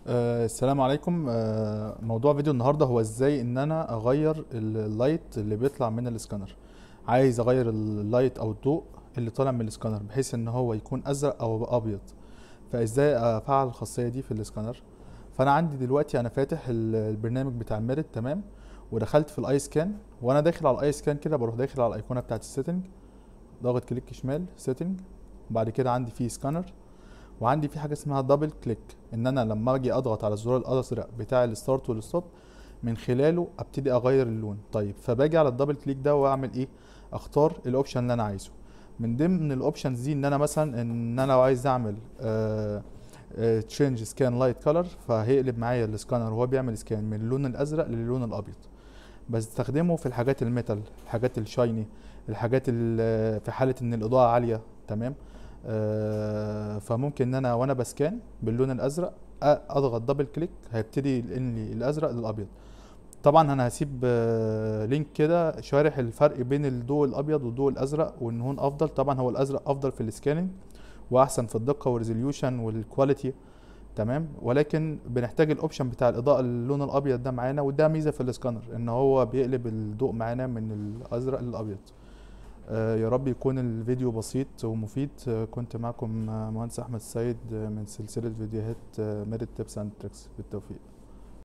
السلام عليكم. موضوع فيديو النهارده هو ازاي ان انا اغير اللايت اللي بيطلع من الاسكانر. عايز اغير اللايت او الضوء اللي طالع من الاسكانر بحيث ان هو يكون ازرق او ابيض. فازاي افعل الخاصيه دي في الاسكانر؟ فانا عندي دلوقتي انا فاتح البرنامج بتاع الميرت، تمام، ودخلت في الاي سكان. وانا داخل على الاي سكان كده بروح داخل على الايقونه بتاعت السيتنج، ضاغط كليك شمال سيتنج. وبعد كده عندي فيه سكانر، وعندي في حاجه اسمها دبل كليك، ان انا لما اجي اضغط على الزرار الازرق بتاع الستارت والستوب من خلاله ابتدي اغير اللون. طيب فباجي على الدبل كليك ده واعمل ايه؟ اختار الاوبشن اللي انا عايزه. من ضمن الاوبشنز دي ان انا مثلا ان انا لو عايز اعمل تشينج سكان لايت كولر، فهيقلب معايا السكانر وهو بيعمل سكان من اللون الازرق للون الابيض. بستخدمه في الحاجات الميتال، الحاجات الشايني، الحاجات في حالة ان الاضاءة عالية، تمام. فممكن ان انا وانا بسكان باللون الازرق اضغط دبل كليك هيبتدي ينقل لي الازرق للابيض. طبعا انا هسيب لينك كده شارح الفرق بين الضوء الابيض والضوء الازرق، وان هون افضل. طبعا هو الازرق افضل في السكاننج واحسن في الدقة والريزوليوشن والكواليتي، تمام. ولكن بنحتاج الاوبشن بتاع الاضاءه اللون الابيض ده معانا، وده ميزه في الاسكانر ان هو بيقلب الضوء معانا من الازرق للابيض. يا رب يكون الفيديو بسيط ومفيد. كنت معكم مهندس احمد السيد من سلسله فيديوهات ميريت تيبس اند تريكس. بالتوفيق.